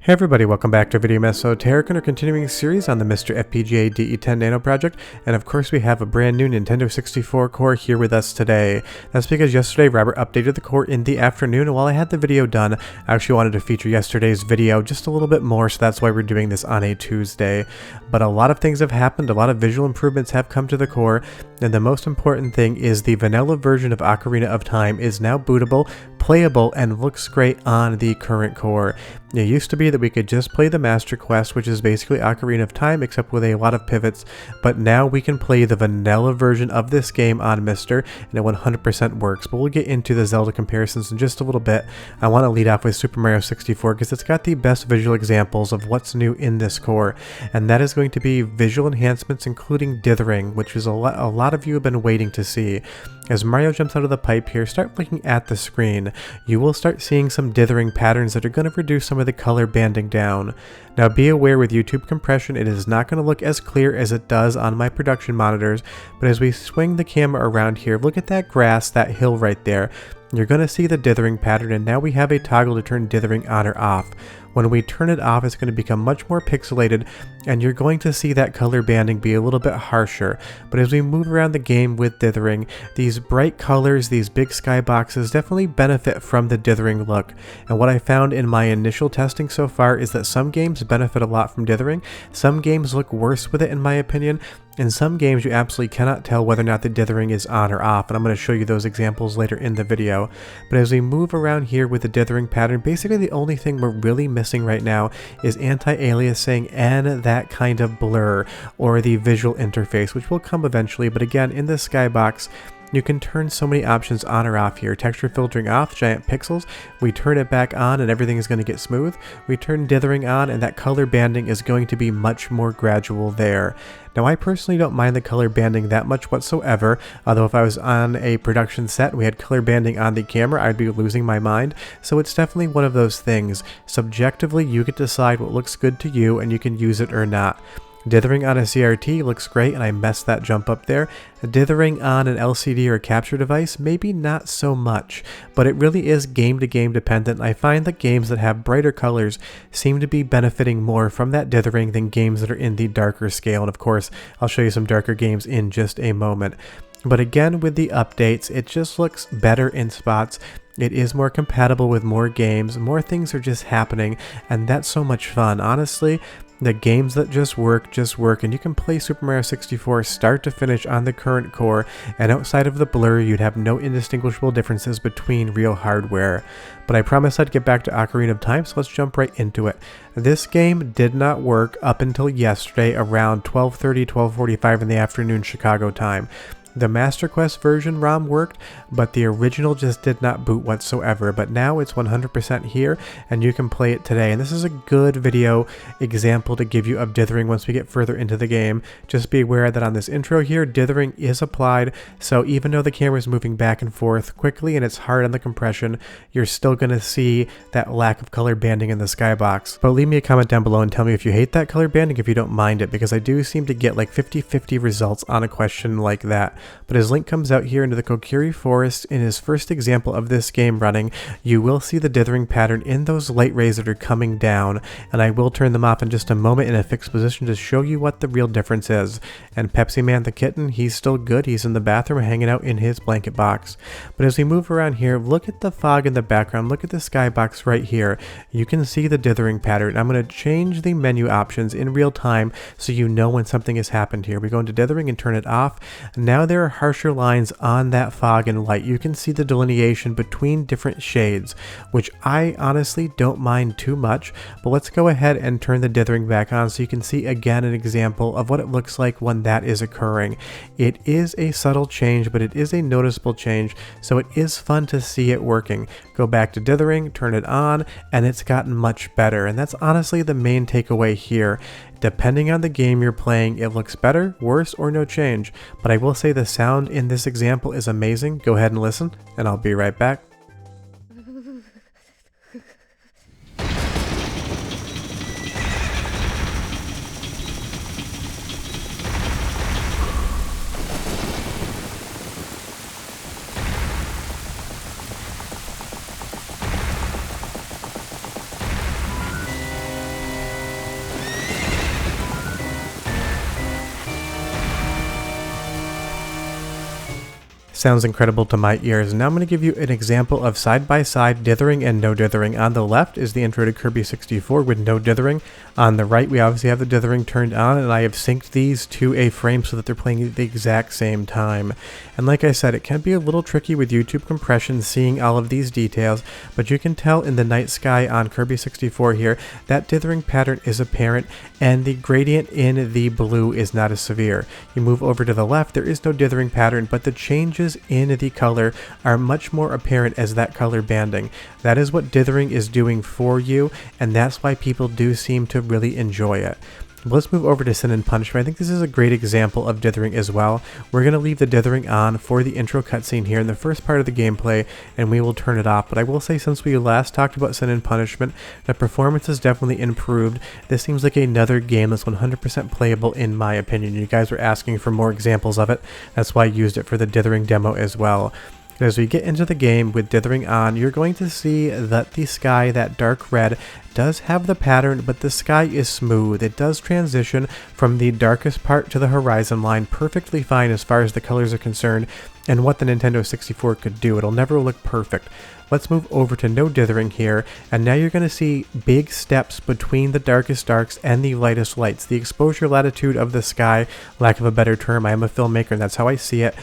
Hey everybody, welcome back to Video Mess. So Tarek and our continuing series on the MiSTer FPGA DE10 Nano project, and of course we have a brand new Nintendo 64 core here with us today. That's because yesterday Robert updated the core in the afternoon, and while I had the video done, I actually wanted to feature yesterday's video just a little bit more, so that's why we're doing this on a Tuesday. But a lot of things have happened, a lot of visual improvements have come to the core, and the most important thing is the vanilla version of Ocarina of Time is now bootable, playable, and looks great on the current core. It used to be that we could just play the Master Quest, which is basically Ocarina of Time except with a lot of pivots, but now we can play the vanilla version of this game on MiSTer, and it 100% works. But we'll get into the Zelda comparisons in just a little bit. I want to lead off with Super Mario 64 because it's got the best visual examples of what's new in this core, and that is going to be visual enhancements including dithering, which is a lot of you have been waiting to see. As Mario jumps out of the pipe here, start looking at the screen. You will start seeing some dithering patterns that are going to reduce some of the color banding down. Now be aware with YouTube compression, it is not going to look as clear as it does on my production monitors, but as we swing the camera around here, look at that grass, that hill right there. You're going to see the dithering pattern, and now we have a toggle to turn dithering on or off. When we turn it off, it's going to become much more pixelated, and you're going to see that color banding be a little bit harsher. But as we move around the game with dithering, these bright colors, these big skyboxes definitely benefit from the dithering look. And what I found in my initial testing so far is that some games benefit a lot from dithering, some games look worse with it in my opinion, in some games you absolutely cannot tell whether or not the dithering is on or off, and I'm going to show you those examples later in the video. But as we move around here with the dithering pattern, basically the only thing we're really missing right now is anti-aliasing and that kind of blur, or the visual interface, which will come eventually. But again, in the skybox, you can turn so many options on or off here. Texture filtering off, giant pixels. We turn it back on and everything is going to get smooth. We turn dithering on and that color banding is going to be much more gradual there. Now I personally don't mind the color banding that much whatsoever, although if I was on a production set and we had color banding on the camera, I'd be losing my mind. So it's definitely one of those things. Subjectively, you get to decide what looks good to you and you can use it or not. Dithering on a CRT looks great, and I messed that jump up there. Dithering on an LCD or a capture device, maybe not so much, but it really is game to game dependent. I find that games that have brighter colors seem to be benefiting more from that dithering than games that are in the darker scale, and of course I'll show you some darker games in just a moment. But again, with the updates, it just looks better in spots. It is more compatible with more games, more things are just happening, and that's so much fun. Honestly, the games that just work, and you can play Super Mario 64 start to finish on the current core, and outside of the blur, you'd have no indistinguishable differences between real hardware. But I promised I'd get back to Ocarina of Time, so let's jump right into it. This game did not work up until yesterday around 12:30, 12:45 in the afternoon Chicago time. The Master Quest version ROM worked, but the original just did not boot whatsoever. But now it's 100% here, and you can play it today. And this is a good video example to give you of dithering once we get further into the game. Just be aware that on this intro here, dithering is applied, so even though the camera is moving back and forth quickly and it's hard on the compression, you're still going to see that lack of color banding in the skybox. But leave me a comment down below and tell me if you hate that color banding, if you don't mind it, because I do seem to get like 50-50 results on a question like that. But as Link comes out here into the Kokiri Forest in his first example of this game running, you will see the dithering pattern in those light rays that are coming down, and I will turn them off in just a moment in a fixed position to show you what the real difference is. And Pepsi Man the kitten, he's still good, he's in the bathroom hanging out in his blanket box. But as we move around here, look at the fog in the background, look at the skybox right here. You can see the dithering pattern. I'm going to change the menu options in real time so you know when something has happened here. We go into dithering and turn it off. Now there are harsher lines on that fog and light. You can see the delineation between different shades, which I honestly don't mind too much. But let's go ahead and turn the dithering back on so you can see again an example of what it looks like when that is occurring. It is a subtle change, but it is a noticeable change, so it is fun to see it working. Go back to dithering, turn it on, and it's gotten much better. And that's honestly the main takeaway here. Depending on the game you're playing, it looks better, worse, or no change. But I will say the sound in this example is amazing. Go ahead and listen, and I'll be right back. Sounds incredible to my ears. Now I'm going to give you an example of side-by-side dithering and no dithering. On the left is the intro to Kirby 64 with no dithering. On the right, we obviously have the dithering turned on, and I have synced these to a frame so that they're playing at the exact same time. And like I said, it can be a little tricky with YouTube compression seeing all of these details, but you can tell in the night sky on Kirby 64 here, that dithering pattern is apparent, and the gradient in the blue is not as severe. You move over to the left, there is no dithering pattern, but the changes in the color are much more apparent as that color banding. That is what dithering is doing for you, and that's why people do seem to really enjoy it. Let's move over to Sin and Punishment. I think this is a great example of dithering as well. We're going to leave the dithering on for the intro cutscene here in the first part of the gameplay, and we will turn it off. But I will say, since we last talked about Sin and Punishment, the performance has definitely improved. This seems like another game that's 100% playable in my opinion. You guys were asking for more examples of it. That's why I used it for the dithering demo as well. As we get into the game with dithering on, you're going to see that the sky, that dark red, does have the pattern, but the sky is smooth. It does transition from the darkest part to the horizon line perfectly fine as far as the colors are concerned and what the Nintendo 64 could do. It'll never look perfect. Let's move over to no dithering here, and now you're going to see big steps between the darkest darks and the lightest lights. The exposure latitude of the sky, lack of a better term, I am a filmmaker and that's how I see it,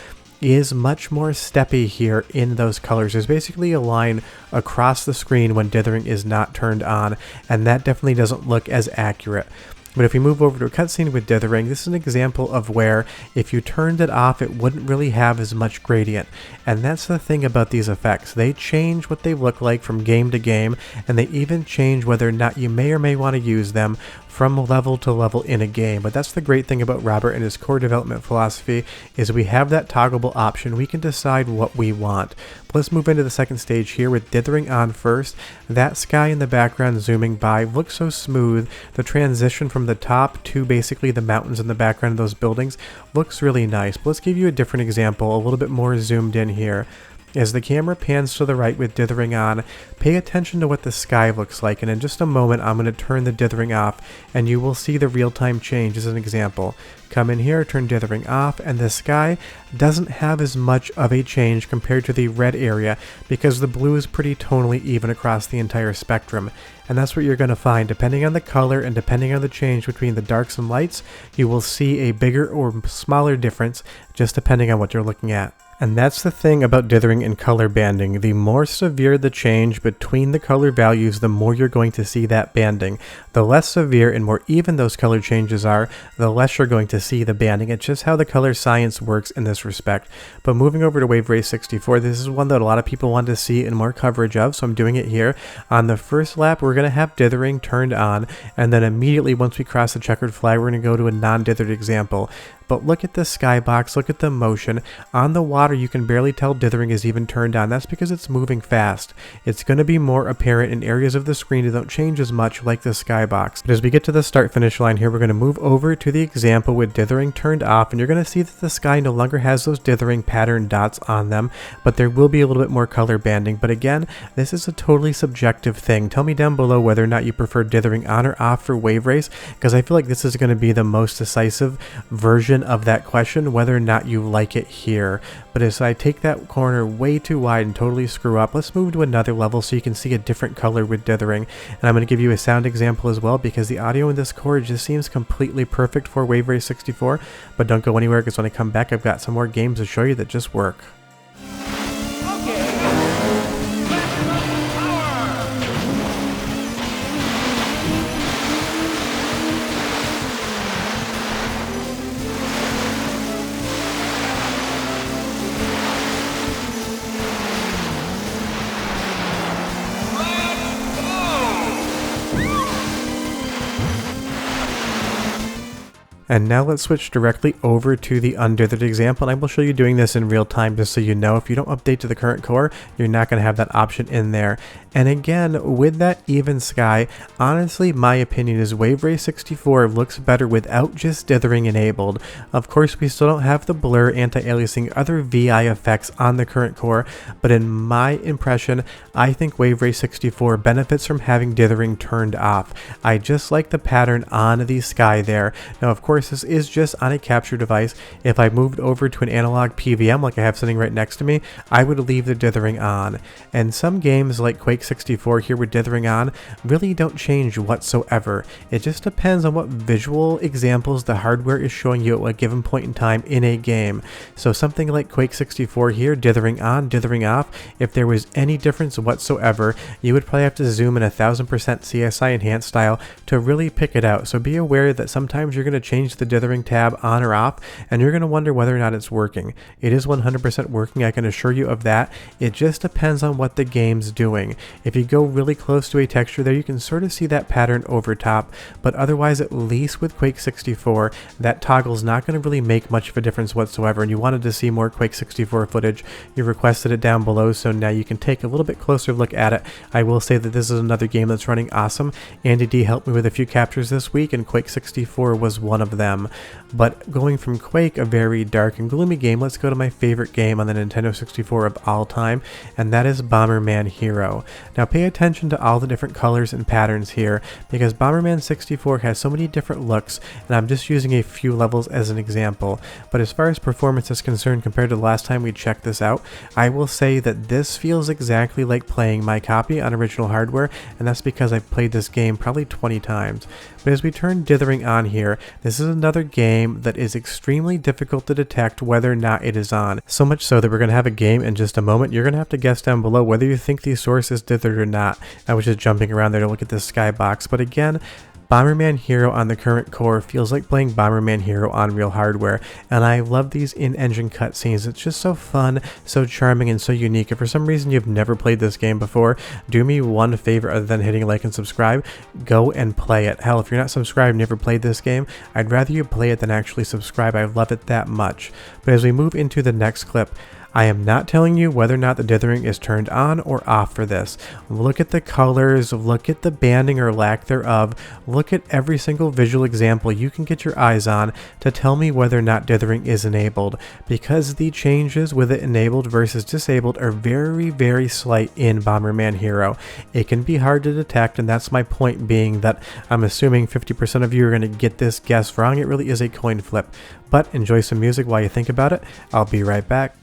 is much more steppy here in those colors. There's basically a line across the screen when dithering is not turned on, and that definitely doesn't look as accurate. But if we move over to a cutscene with dithering, this is an example of where if you turned it off, it wouldn't really have as much gradient. And that's the thing about these effects. They change what they look like from game to game, and they even change whether or not you may or may want to use them from level to level in a game. But that's the great thing about Robert and his core development philosophy, is we have that toggleable option. We can decide what we want. But let's move into the second stage here with dithering on first. That sky in the background zooming by looks so smooth. The transition from the top to basically the mountains in the background of those buildings looks really nice. But let's give you a different example, a little bit more zoomed in here. As the camera pans to the right with dithering on, pay attention to what the sky looks like, and in just a moment I'm going to turn the dithering off and you will see the real-time change as an example. Come in here, turn dithering off, and the sky doesn't have as much of a change compared to the red area because the blue is pretty tonally even across the entire spectrum. And that's what you're going to find. Depending on the color and depending on the change between the darks and lights, you will see a bigger or smaller difference just depending on what you're looking at. And that's the thing about dithering and color banding. The more severe the change between the color values, the more you're going to see that banding. The less severe and more even those color changes are, the less you're going to see the banding. It's just how the color science works in this respect. But moving over to Wave Race 64, this is one that a lot of people wanted to see and more coverage of, so I'm doing it here. On the first lap, we're going to have dithering turned on, and then immediately once we cross the checkered flag, we're going to go to a non-dithered example. But look at the skybox, look at the motion. On the water, you can barely tell dithering is even turned on. That's because it's moving fast. It's going to be more apparent in areas of the screen that don't change as much, like the skybox. But as we get to the start-finish line here, we're going to move over to the example with dithering turned off, and you're going to see that the sky no longer has those dithering pattern dots on them, but there will be a little bit more color banding. But again, this is a totally subjective thing. Tell me down below whether or not you prefer dithering on or off for Wave Race, because I feel like this is going to be the most decisive version of that question, whether or not you like it here. But as I take that corner way too wide and totally screw up, let's move to another level so you can see a different color with dithering. And I'm going to give you a sound example as well, because the audio in this core just seems completely perfect for Wave Race 64. But don't go anywhere, because when I come back I've got some more games to show you that just work. And now let's switch directly over to the undithered example, and I will show you doing this in real time just so you know. If you don't update to the current core, you're not going to have that option in there. And again, with that even sky, honestly, my opinion is Wave Race 64 looks better without just dithering enabled. Of course, we still don't have the blur, anti-aliasing, other VI effects on the current core, but in my impression, I think Wave Race 64 benefits from having dithering turned off. I just like the pattern on the sky there. Now, of course, course, this is just on a capture device. If I moved over to an analog PVM like I have sitting right next to me, I would leave the dithering on. And some games like Quake 64 here with dithering on really don't change whatsoever. It just depends on what visual examples the hardware is showing you at a given point in time in a game. So something like Quake 64 here, dithering on, dithering off, if there was any difference whatsoever, you would probably have to zoom in 1000% CSI enhanced style to really pick it out. So be aware that sometimes you're going to change the dithering tab on or off, and you're going to wonder whether or not it's working. It is 100% working, I can assure you of that. It just depends on what the game's doing. If you go really close to a texture there, you can sort of see that pattern over top, but otherwise, at least with Quake 64, that toggle's not going to really make much of a difference whatsoever. And you wanted to see more Quake 64 footage, you requested it down below, so now you can take a little bit closer look at it. I will say that this is another game that's running awesome. Andy D helped me with a few captures this week, and Quake 64 was one of them. But going from Quake, a very dark and gloomy game, let's go to my favorite game on the Nintendo 64 of all time, and that is Bomberman Hero. Now pay attention to all the different colors and patterns here, because Bomberman 64 has so many different looks, and I'm just using a few levels as an example. But as far as performance is concerned, compared to the last time we checked this out, I will say that this feels exactly like playing my copy on original hardware, and that's because I've played this game probably 20 times. But as we turn dithering on here, this is another game that is extremely difficult to detect whether or not it is on. So much so that we're going to have a game in just a moment. You're going to have to guess down below whether you think the source is dithered or not. I was just jumping around there to look at this skybox, but again, Bomberman Hero on the current core feels like playing Bomberman Hero on real hardware, and I love these in-engine cutscenes. It's just so fun, so charming, and so unique. If for some reason you've never played this game before, do me one favor other than hitting like and subscribe. Go and play it. Hell, if you're not subscribed and never played this game, I'd rather you play it than actually subscribe. I love it that much. But as we move into the next clip, I am not telling you whether or not the dithering is turned on or off for this. Look at the colors, look at the banding or lack thereof, look at every single visual example you can get your eyes on to tell me whether or not dithering is enabled, because the changes with it enabled versus disabled are very, very slight in Bomberman Hero. It can be hard to detect, and that's my point being that I'm assuming 50% of you are going to get this guess wrong. It really is a coin flip. But enjoy some music while you think about it. I'll be right back.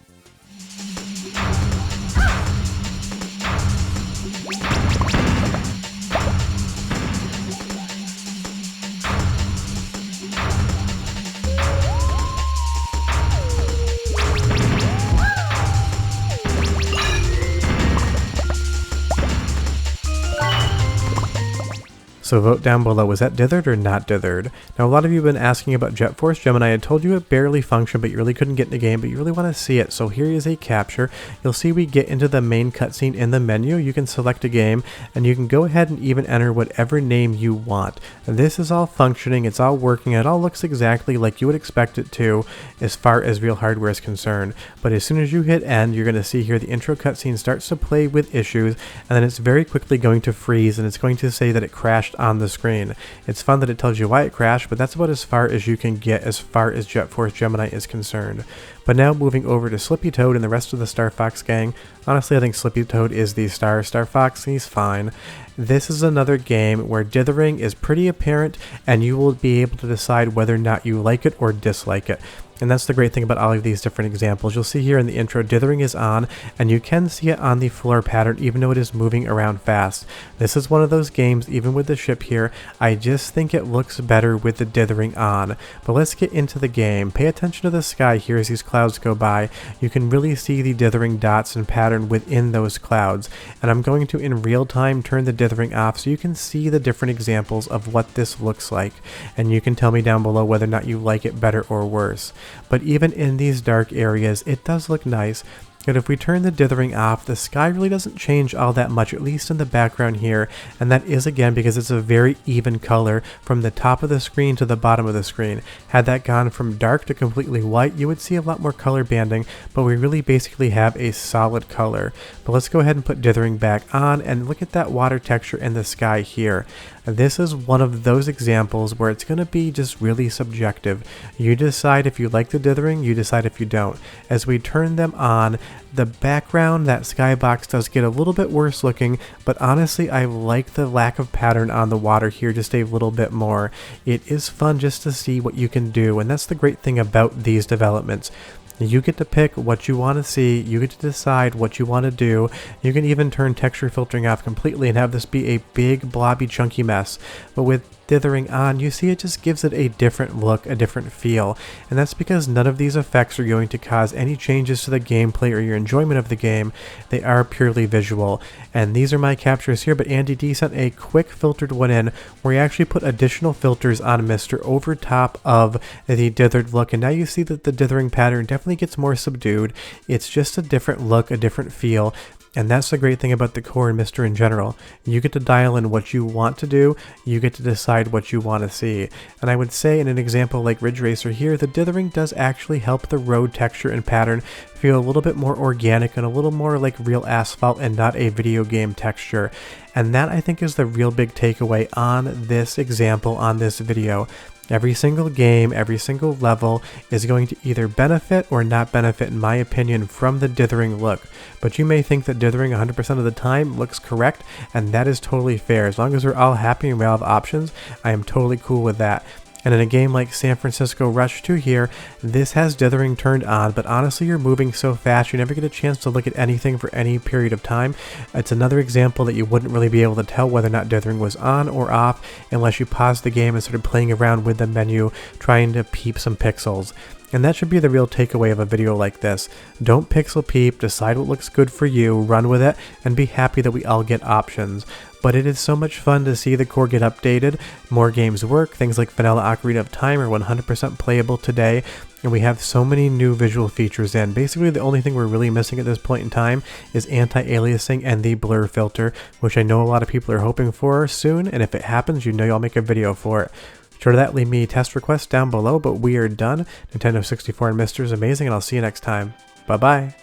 So vote down below, was that dithered or not dithered? Now a lot of you have been asking about Jet Force Gemini. I told you it barely functioned, but you really couldn't get in the game, but you really want to see it. So here is a capture. You'll see we get into the main cutscene in the menu. You can select a game, and you can go ahead and even enter whatever name you want. And this is all functioning, it's all working, it all looks exactly like you would expect it to as far as real hardware is concerned. But as soon as you hit end, you're going to see here the intro cutscene starts to play with issues, and then it's very quickly going to freeze, and it's going to say that it crashed on the screen. It's fun that it tells you why it crashed, but that's about as far as you can get as far as Jet Force Gemini is concerned. But now moving over to Slippy Toad and the rest of the Star Fox gang. Honestly, I think Slippy Toad is the star. Star Fox, he's fine. This is another game where dithering is pretty apparent, and you will be able to decide whether or not you like it or dislike it. And that's the great thing about all of these different examples. You'll see here in the intro, dithering is on, and you can see it on the floor pattern even though it is moving around fast. This is one of those games, even with the ship here, I just think it looks better with the dithering on. But let's get into the game. Pay attention to the sky here as these clouds go by. You can really see the dithering dots and pattern within those clouds. And I'm going to, in real time, turn the dithering off so you can see the different examples of what this looks like. And you can tell me down below whether or not you like it better or worse. But even in these dark areas, it does look nice. And if we turn the dithering off, the sky really doesn't change all that much, at least in the background here. And that is, again, because it's a very even color from the top of the screen to the bottom of the screen. Had that gone from dark to completely white, you would see a lot more color banding, but we really basically have a solid color. But let's go ahead and put dithering back on and look at that water texture in the sky here. This is one of those examples where it's going to be just really subjective. You decide if you like the dithering, you decide if you don't. As we turn them on, the background, that skybox, does get a little bit worse looking, but honestly I like the lack of pattern on the water here just a little bit more. It is fun just to see what you can do, and that's the great thing about these developments. You get to pick what you want to see, you get to decide what you want to do. You can even turn texture filtering off completely and have this be a big blobby chunky mess. But with dithering on, you see it just gives it a different look, a different feel, and that's because none of these effects are going to cause any changes to the gameplay or your enjoyment of the game. They are purely visual, and these are my captures here, but Andy D sent a quick filtered one in where he actually put additional filters on MiSTer over top of the dithered look, and now you see that the dithering pattern definitely gets more subdued. It's just a different look, a different feel. And that's the great thing about the core and MiSTer in general. You get to dial in what you want to do, you get to decide what you want to see. And I would say in an example like Ridge Racer here, the dithering does actually help the road texture and pattern feel a little bit more organic and a little more like real asphalt and not a video game texture. And that I think is the real big takeaway on this example, on this video. Every single game, every single level is going to either benefit or not benefit, in my opinion, from the dithering look. But you may think that dithering 100% of the time looks correct, and that is totally fair. As long as we're all happy and we all have options, I am totally cool with that. And in a game like San Francisco Rush 2 here, this has dithering turned on, but honestly you're moving so fast you never get a chance to look at anything for any period of time. It's another example that you wouldn't really be able to tell whether or not dithering was on or off unless you paused the game and started playing around with the menu trying to peep some pixels. And that should be the real takeaway of a video like this. Don't pixel peep, decide what looks good for you, run with it, and be happy that we all get options. But it is so much fun to see the core get updated, more games work, things like vanilla Ocarina of Time are 100% playable today, and we have so many new visual features in. Basically the only thing we're really missing at this point in time is anti-aliasing and the blur filter, which I know a lot of people are hoping for soon, and if it happens, you know I'll make a video for it. Short of that, leave me test requests down below, but we are done. Nintendo 64 and MiSTer is amazing, and I'll see you next time. Bye bye.